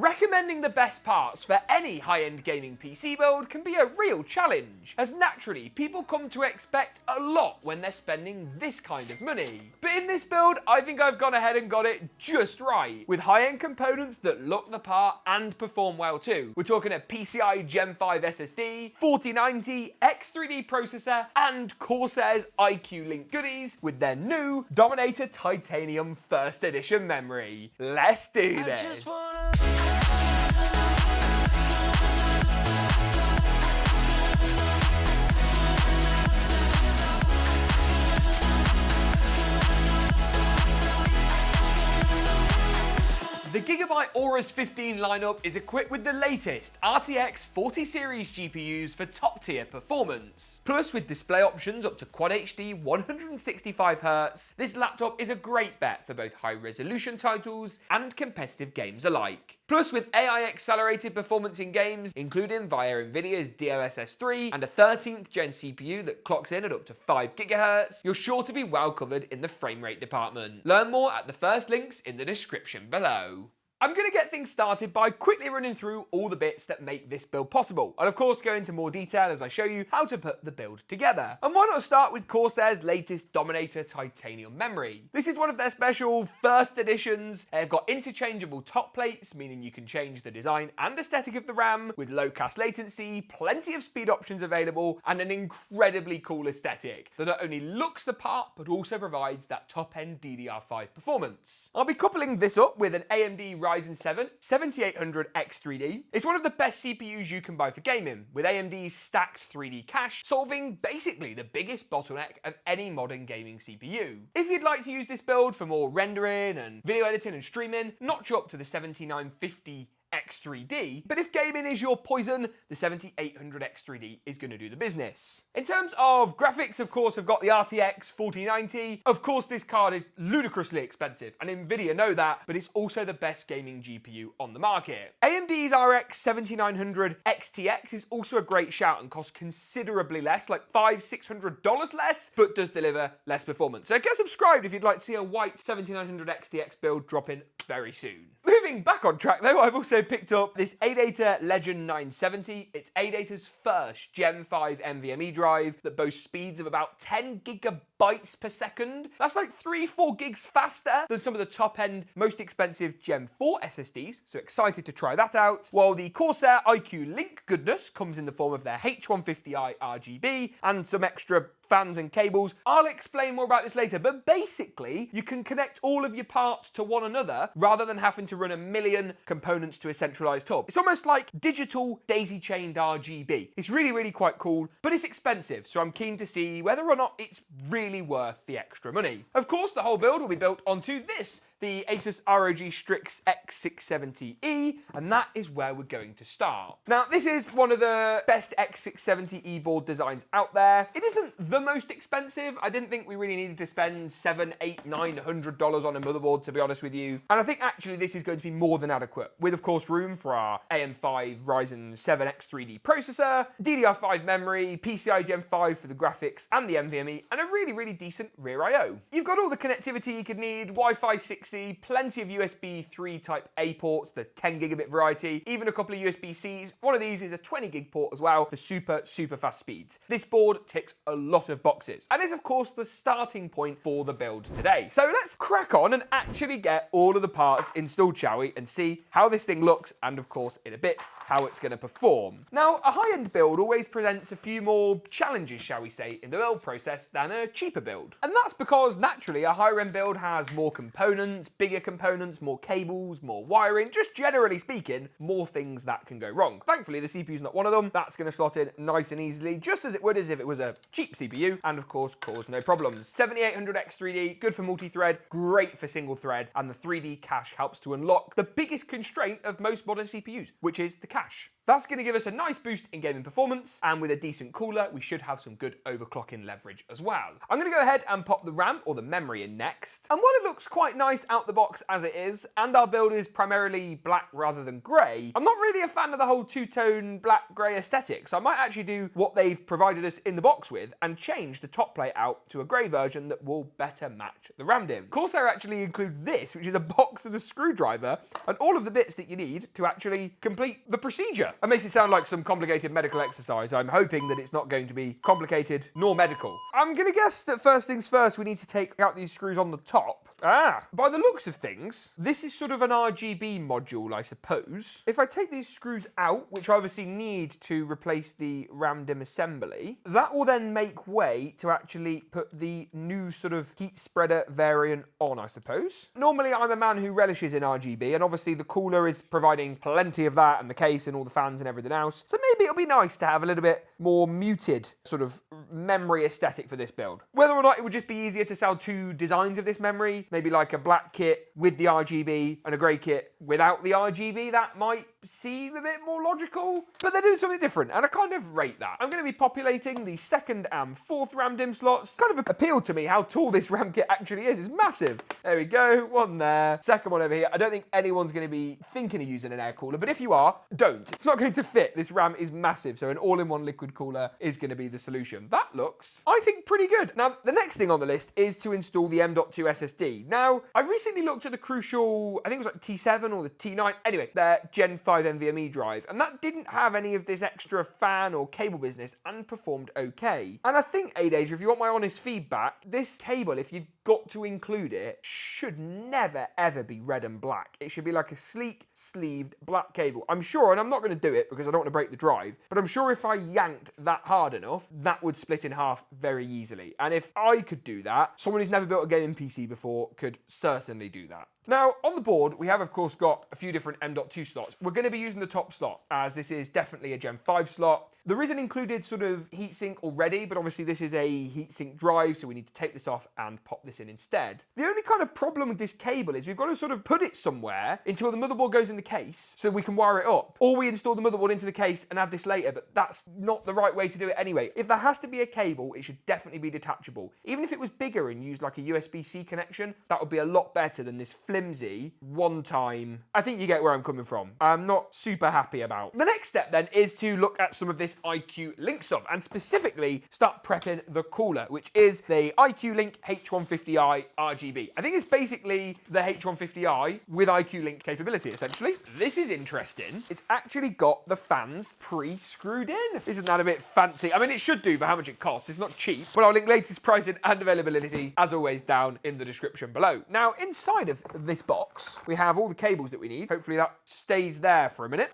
recommending the best parts for any high-end gaming PC build can be a real challenge, as naturally people come to expect a lot when they're spending this kind of money. But in this build, I think I've gone ahead and got it just right, with high-end components that look the part and perform well too. We're talking a PCI-E Gen5 SSD, 4090 X3D processor, and Corsair's iCUE Link goodies with their new Dominator Titanium first edition memory. Let's do this. The GeekaWhat Aorus 15 lineup is equipped with the latest RTX 40 series GPUs for top tier performance. Plus, with display options up to Quad HD 165Hz, this laptop is a great bet for both high resolution titles and competitive games alike. Plus, with AI accelerated performance in games, including via Nvidia's DLSS 3 and a 13th gen CPU that clocks in at up to 5 GHz, you're sure to be well covered in the frame rate department. Learn more at the first links in the description below. I'm going to get things started by quickly running through all the bits that make this build possible, and of course go into more detail as I show you how to put the build together. And why not start with Corsair's latest Dominator Titanium memory. This is one of their special first editions. They've got interchangeable top plates, meaning you can change the design and aesthetic of the RAM, with low cast latency, plenty of speed options available, and an incredibly cool aesthetic that not only looks the part, but also provides that top-end DDR5 performance. I'll be coupling this up with an AMD Ryzen 7 7800 X3D. It's one of the best CPUs you can buy for gaming, with AMD's stacked 3D cache solving basically the biggest bottleneck of any modern gaming CPU. If you'd like to use this build for more rendering and video editing and streaming, notch up to the 7950 X3D, but if gaming is your poison, the 7800 X3D is going to do the business. In terms of graphics, of course, I've got the RTX 4090. Of course, this card is ludicrously expensive, and Nvidia know that, but it's also the best gaming GPU on the market. AMD's RX 7900 XTX is also a great shout and costs considerably less, like $500-600 less, but does deliver less performance. So get subscribed if you'd like to see a white 7900 XTX build drop in very soon. Moving back on track though, I've also picked up this ADATA Legend 970. It's ADATA's first Gen 5 NVMe drive that boasts speeds of about 10 gigabytes per second. That's like 3-4 gigs faster than some of the top end, most expensive Gen 4 SSDs, so excited to try that out. While the Corsair iCUE Link goodness comes in the form of their H150i RGB and some extra fans and cables. I'll explain more about this later, but basically you can connect all of your parts to one another rather than having to run a million components to a centralized hub. It's almost like digital daisy-chained RGB. It's really quite cool, but it's expensive, so I'm keen to see whether or not it's really worth the extra money. Of course, the whole build will be built onto this, the ASUS ROG STRIX X670E, and that is where we're going to start. Now, this is one of the best X670E board designs out there. It isn't the most expensive. I didn't think we really needed to spend $700, $800, $900 on a motherboard, to be honest with you. And I think actually this is going to be more than adequate, with of course room for our AM5 Ryzen 7 X3D processor, DDR5 memory, PCI-E Gen5 for the graphics and the NVMe, and a really decent rear I/O. You've got all the connectivity you could need, Wi-Fi 6E, plenty of USB 3 type A ports, the 10 gigabit variety, even a couple of USB-Cs. One of these is a 20 gig port as well for super fast speeds. This board ticks a lot of boxes and is of course the starting point for the build today. So let's crack on and actually get all of the parts installed, shall we, and see how this thing looks and of course in a bit how it's going to perform. Now, a high-end build always presents a few more challenges, shall we say, in the build process than a cheaper build. And that's because naturally a higher-end build has more components, bigger components, more cables, more wiring, just generally speaking, more things that can go wrong. Thankfully, the CPU's not one of them. That's going to slot in nice and easily, just as it would as if it was a cheap CPU, and of course, cause no problems. 7800 X3D, good for multi-thread, great for single thread, and the 3D cache helps to unlock the biggest constraint of most modern CPUs, which is the cache. That's going to give us a nice boost in gaming performance, and with a decent cooler, we should have some good overclocking leverage as well. I'm going to go ahead and pop the RAM or the memory in next. And while it looks quite nice nice out the box as it is, and our build is primarily black rather than grey, I'm not really a fan of the whole two-tone black-grey aesthetic, so I might actually do what they've provided us in the box with and change the top plate out to a grey version that will better match the RAM DIMM. Corsair actually include this, which is a box with a screwdriver and all of the bits that you need to actually complete the procedure. It makes it sound like some complicated medical exercise. I'm hoping that it's not going to be complicated nor medical. I'm going to guess that first things first, we need to take out these screws on the top. By the looks of things, this is sort of an RGB module, I suppose. If I take these screws out, which I obviously need to replace the RAM DIMM assembly, that will then make way to actually put the new sort of heat spreader variant on, I suppose. Normally, I'm a man who relishes in RGB, and obviously the cooler is providing plenty of that, and the case and all the fans and everything else. So maybe it'll be nice to have a little bit more muted sort of memory aesthetic for this build. Whether or not it would just be easier to sell two designs of this memory, maybe like a black kit with the RGB and a grey kit without the RGB, that might seem a bit more logical, but they're doing something different, and I kind of rate that. I'm going to be populating the second and fourth RAM DIMM slots. Kind of appealed to me how tall this RAM kit actually is. It's massive. There we go, one there, second one over here. I don't think anyone's going to be thinking of using an air cooler, but if you are, don't. It's not going to fit. This RAM is massive, so an all-in-one liquid cooler is going to be the solution. That looks, I think, pretty good. Now, the next thing on the list is to install the M.2 SSD. Now, I recently looked at the crucial, I think it was like T7 or the T9, anyway, their Gen5 NVMe drive, and that didn't have any of this extra fan or cable business and performed okay. And I think, ADATA, if you want my honest feedback, this cable, if you've got to include it, should never ever be red and black. It should be like a sleek sleeved black cable. I'm sure, and I'm not going to do it because I don't want to break the drive, but I'm sure if I yanked that hard enough, that would split in half very easily. And if I could do that, someone who's never built a gaming PC before could certainly do that. Now, on the board, we have, of course, got a few different M.2 slots. We're going to be using the top slot, as this is definitely a Gen 5 slot. There is an included sort of heatsink already, but obviously this is a heatsink drive, so we need to take this off and pop this in instead. The only kind of problem with this cable is we've got to sort of put it somewhere until the motherboard goes in the case, so we can wire it up. Or we install the motherboard into the case and add this later, but that's not the right way to do it anyway. If there has to be a cable, it should definitely be detachable. Even if it was bigger and used like a USB-C connection, that would be a lot better than this flimsy, one-time. I think you get where I'm coming from. I'm not super happy about. The next step then is to look at some of this iCUE Link stuff and specifically start prepping the cooler, which is the iCUE Link H150i RGB. I think it's basically the H150i with iCUE Link capability, essentially. This is interesting. It's actually got the fans pre-screwed in. Isn't that a bit fancy? I mean, it should do for how much it costs. It's not cheap, but I'll link latest pricing and availability, as always, down in the description below. Now, inside of this box, we have all the cables that we need. Hopefully that stays there for a minute.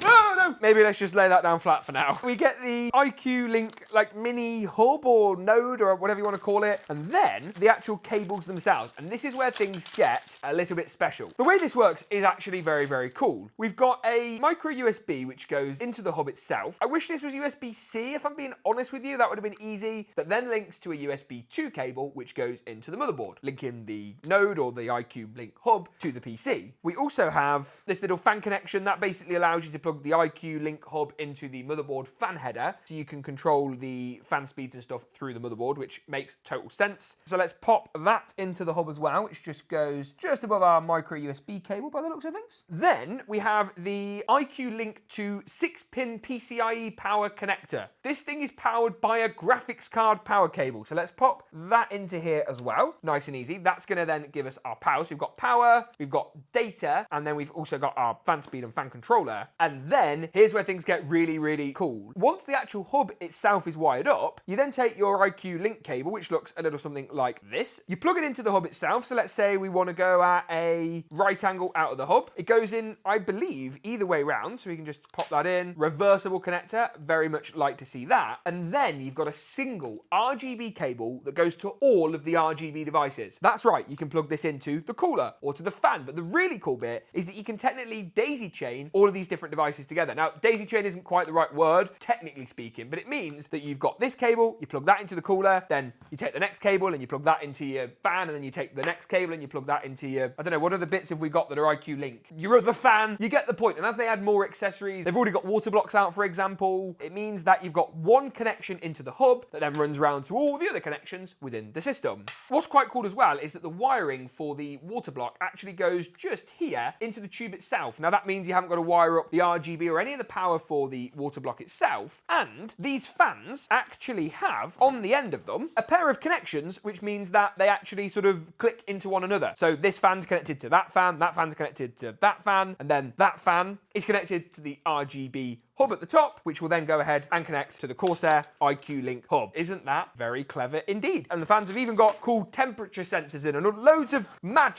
No. Maybe let's just lay that down flat for now. We get the iCUE Link like mini hub or node or whatever you want to call it, and then the actual cables themselves. And this is where things get a little bit special. The way this works is actually very, very cool. We've got a micro USB which goes into the hub itself. I wish this was USB-C, if I'm being honest with you. That would have been easy. That then links to a USB 2 cable which goes into the motherboard, linking the node or the iCUE Link hub to the PC. We also have this little fan connection that basically allows you to plug the iCUE Link hub into the motherboard fan header so you can control the fan speeds and stuff through the motherboard, which makes total sense. So let's pop that into the hub as well, which just goes just above our micro USB cable by the looks of things. Then we have the iCUE Link to 6-pin PCIe power connector. This thing is powered by a graphics card power cable. So let's pop that into here as well. Nice and easy. That's going to then give us our power. So we've got power, we've got data, and then we've also got our fan speed and fan controller. And then here's where things get really, really cool. Once the actual hub itself is wired up, you then take your iCUE Link cable, which looks a little something like this. You plug it into the hub itself. So let's say we want to go at a right angle out of the hub. It goes in, I believe, either way round. So we can just pop that in. Reversible connector, very much like to see that. And then you've got a single RGB cable that goes to all of the RGB devices. That's right, you can plug this into the cooler or to the fan. But the really cool bit is that you can technically daisy chain all of these different different devices together. Now, daisy chain isn't quite the right word, technically speaking, but it means that you've got this cable, you plug that into the cooler, then you take the next cable and you plug that into your fan, and then you take the next cable and you plug that into your, I don't know, what other bits have we got that are iCUE Link? Your other fan. You get the point. And as they add more accessories, they've already got water blocks out, for example. It means that you've got one connection into the hub that then runs around to all the other connections within the system. What's quite cool as well is that the wiring for the water block actually goes just here into the tube itself. Now that means you haven't got to wire up the RGB or any of the power for the water block itself. And these fans actually have, on the end of them, a pair of connections, which means that they actually sort of click into one another. So this fan's connected to that fan's connected to that fan, and then that fan is connected to the RGB hub at the top, which will then go ahead and connect to the Corsair iCUE Link hub. Isn't that very clever indeed? And the fans have even got cool temperature sensors in and loads of mad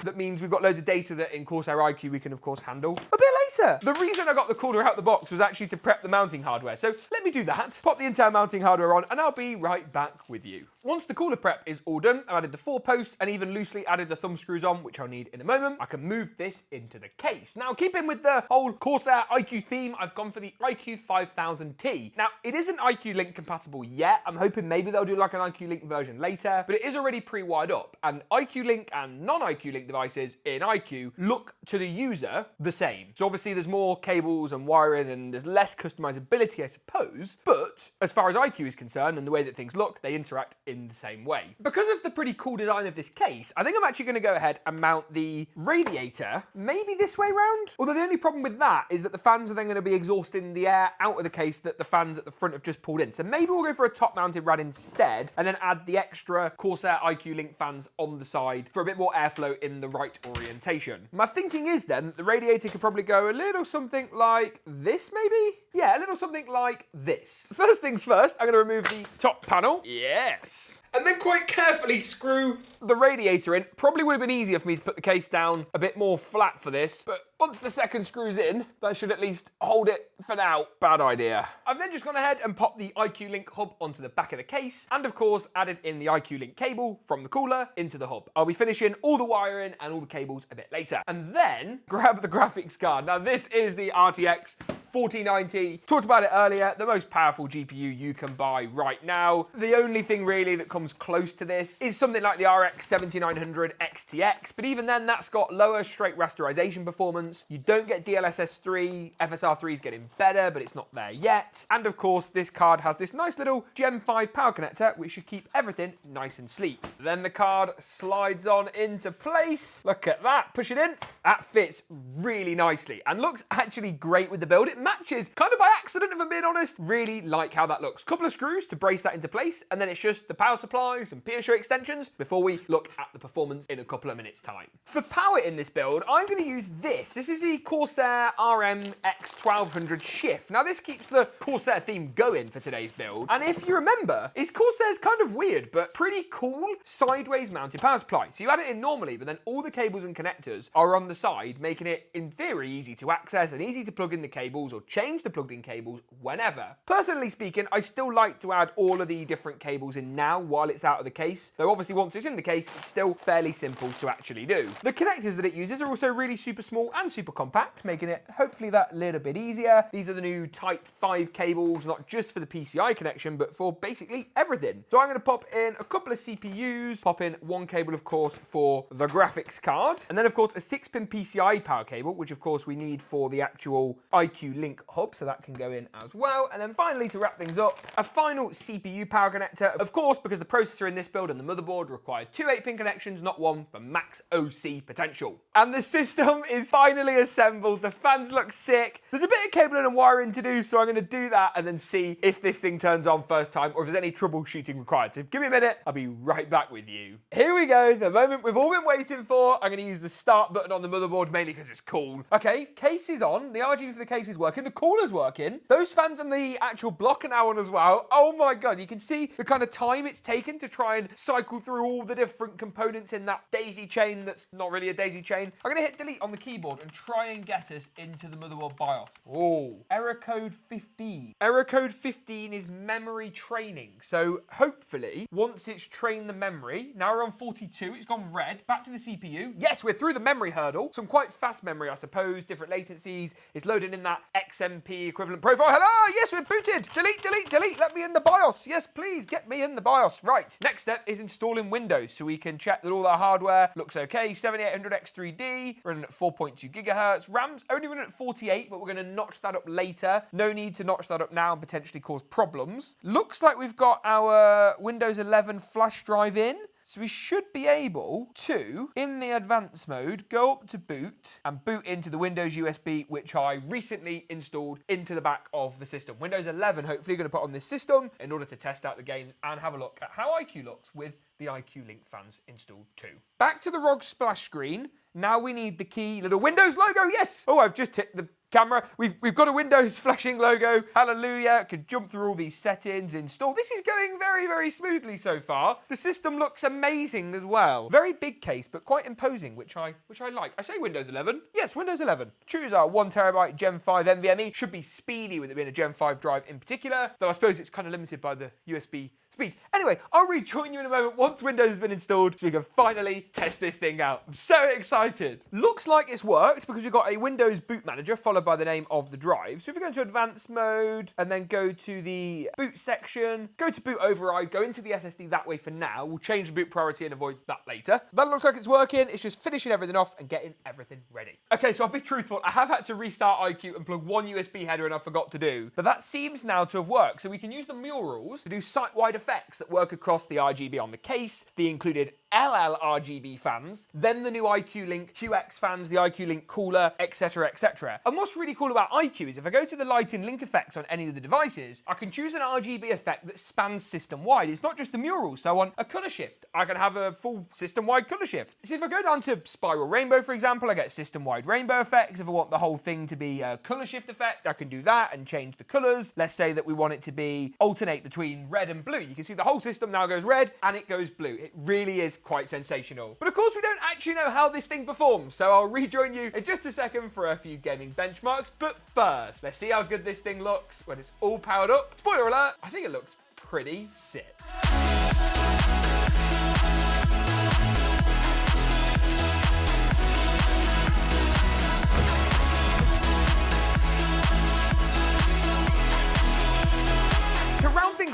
that means we've got loads of data that in Corsair iCUE we can of course handle a bit later. The reason I got the cooler out the box was actually to prep the mounting hardware. So let me do that, pop the entire mounting hardware on, and I'll be right back with you. Once the cooler prep is all done, I've added the 4 posts and even loosely added the thumb screws on, which I'll need in a moment. I can move this into the case. Now, keeping with the whole Corsair iCUE theme, I've gone for the iCUE 5000T. Now, it isn't iCUE Link compatible yet. I'm hoping maybe they'll do like an iCUE Link version later, but it is already pre-wired up, and iCUE Link and non-iCUE Link devices in iCUE look to the user the same. So obviously there's more cables and wiring and there's less customizability, I suppose, but as far as iCUE is concerned and the way that things look, they interact in the same way. Because of the pretty cool design of this case, I think I'm actually going to go ahead and mount the radiator maybe this way round. Although the only problem with that is that the fans are then going to be exhausting the air out of the case that the fans at the front have just pulled in. So maybe we'll go for a top-mounted rad instead and then add the extra Corsair iCUE Link fans on the side for a bit more airflow in the right orientation. My thinking is then that the radiator could probably go a little something like this maybe? Yeah, a little something like this. First things first, I'm going to remove the top panel. Yes. And then quite carefully screw the radiator in. Probably would have been easier for me to put the case down a bit more flat for this, but once the second screw's in, that should at least hold it for now. Bad idea. I've then just gone ahead and popped the iCUE Link hub onto the back of the case, and of course added in the iCUE Link cable from the cooler into the hub. I'll be finishing all the wiring and all the cables a bit later. And then grab the graphics card. Now this is the RTX 4090. Talked about it earlier, the most powerful GPU you can buy right now. The only thing really that comes close to this is something like the RX 7900 XTX, but even then that's got lower straight rasterization performance. You don't get DLSS 3, FSR3 is getting better, but it's not there yet. And of course, this card has this nice little Gen 5 power connector, which should keep everything nice and sleek. Then the card slides on into place. Look at that, push it in. That fits really nicely and looks actually great with the build. It matches kind of by accident, if I'm being honest. Really like how that looks. Couple of screws to brace that into place, and then it's just the power supply, some Piezo extensions before we look at the performance in a couple of minutes time. For power in this build, I'm going to use this. This is the Corsair RMX1200 Shift. Now this keeps the Corsair theme going for today's build, and if you remember, it's Corsair's kind of weird but pretty cool sideways mounted power supply. So you add it in normally, but then all the cables and connectors are on the side, making it in theory easy to access and easy to plug in the cables or change the plugged in cables whenever. Personally speaking, I still like to add all of the different cables in now while it's out of the case, though obviously once it's in the case, it's still fairly simple to actually do. The connectors that it uses are also really super small and super compact, making it hopefully that little bit easier. These are the new Type 5 cables, not just for the PCI connection, but for basically everything. So I'm going to pop in a couple of CPUs, pop in one cable, of course, for the graphics card, and then, of course, a 6-pin PCI power cable, which, of course, we need for the actual iCUE Link hub, so that can go in as well. And then finally, to wrap things up, a final CPU power connector, of course, because the processor in this build and the motherboard require 2 8-pin connections, not one, for max OC potential. And the system is finally assembled. The fans look sick. There's a bit of cabling and wiring to do, so I'm going to do that and then see if this thing turns on first time or if there's any troubleshooting required. So give me a minute, I'll be right back with you. Here we go, the moment we've all been waiting for. I'm going to use the start button on the motherboard mainly because it's cool. Okay, case is on. The RGB for the case is working. working, the cooler's working. Those fans on the actual block are now on as well. Oh my God, you can see the kind of time it's taken to try and cycle through all the different components in that daisy chain that's not really a daisy chain. I'm gonna hit delete on the keyboard and try and get us into the motherboard BIOS. Oh, error code 15. Error code 15 is memory training. So hopefully, once it's trained the memory, now we're on 42, it's gone red, back to the CPU. Yes, we're through the memory hurdle. Some quite fast memory, I suppose, different latencies. It's loading in that XMP equivalent profile. Hello, yes, we're booted. Delete, delete, delete, let me in the BIOS. Yes, please, get me in the BIOS. Right, next step is installing Windows so we can check that all our hardware looks okay. 7800 X3D, running at 4.2 gigahertz. RAM's only running at 48, but we're gonna notch that up later. No need to notch that up now and potentially cause problems. Looks like we've got our Windows 11 flash drive in. So we should be able to, in the advanced mode, go up to boot and boot into the Windows USB, which I recently installed into the back of the system. Windows 11, hopefully going to put on this system in order to test out the games and have a look at how iCUE looks with the iCUE Link fans installed too. Back to the ROG splash screen. Now we need the key little Windows logo. Yes! Oh, I've just hit the camera. We've got a Windows flashing logo. Hallelujah. Can jump through all these settings, install. This is going very, very smoothly so far. The system looks amazing as well. Very big case, but quite imposing, which I like. I say Windows 11. Yes, Windows 11. Choose our 1TB Gen 5 NVMe. Should be speedy with it being a Gen 5 drive in particular, though I suppose it's kind of limited by the USB speed. Anyway, I'll rejoin you in a moment once Windows has been installed so we can finally test this thing out. I'm so excited. Looks like it's worked because we've got a Windows boot manager followed by the name of the drive. So if we go into advanced mode and then go to the boot section, go to boot override, go into the SSD that way for now. We'll change the boot priority and avoid that later. That looks like it's working. It's just finishing everything off and getting everything ready. Okay, so I'll be truthful. I have had to restart iCUE and plug one USB header and I forgot to do, but that seems now to have worked. So we can use the murals to do site-wide effects that work across the RGB on the case, the included LL-RGB fans, then the new iCUE Link QX fans, the iCUE Link cooler, etc, etc. And what's really cool about iCUE is if I go to the light and link effects on any of the devices, I can choose an RGB effect that spans system-wide. It's not just the murals, so on a colour shift, I can have a full system-wide colour shift. So if I go down to spiral rainbow, for example, I get system-wide rainbow effects. If I want the whole thing to be a colour shift effect, I can do that and change the colours. Let's say that we want it to be alternate between red and blue. You can see the whole system now goes red and it goes blue. It really is quite sensational. But of course we don't actually know how this thing performs, so I'll rejoin you in just a second for a few gaming benchmarks. But first, let's see how good this thing looks when it's all powered up. Spoiler alert, I think it looks pretty sick.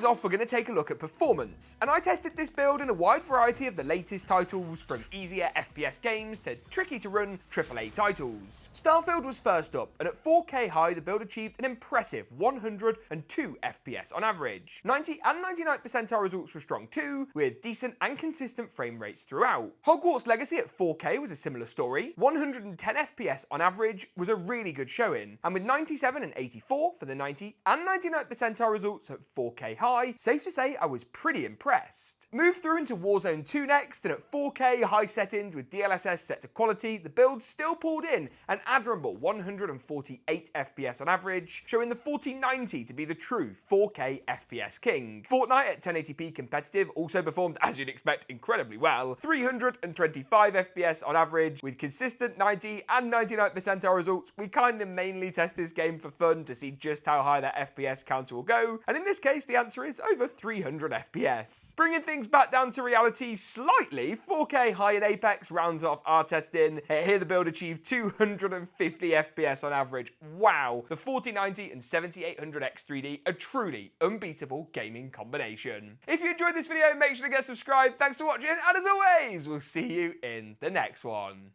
Off, we're going to take a look at performance, and I tested this build in a wide variety of the latest titles, from easier FPS games to tricky to run AAA titles. Starfield was first up, and at 4K high the build achieved an impressive 102 FPS on average. 90 and 99 percentile results were strong too, with decent and consistent frame rates throughout. Hogwarts Legacy at 4K was a similar story. 110 FPS on average was a really good showing, and with 97 and 84 for the 90 and 99 percentile results at 4K high, safe to say I was pretty impressed. Moved through into Warzone 2 next, and at 4K high settings with DLSS set to quality, the build still pulled in an admirable 148 FPS on average, showing the 4090 to be the true 4K FPS king. Fortnite at 1080p competitive also performed, as you'd expect, incredibly well. 325 FPS on average, with consistent 90 and 99 percentile results. We kind of mainly test this game for fun to see just how high that FPS counter will go, and in this case the answer is over 300 FPS. Bringing things back down to reality slightly, 4K high in Apex rounds off our testing. Here the build achieved 250 FPS on average. Wow, the 4090 and 7800 X3D, a truly unbeatable gaming combination. If you enjoyed this video, make sure to get subscribed. Thanks for watching, and as always, we'll see you in the next one.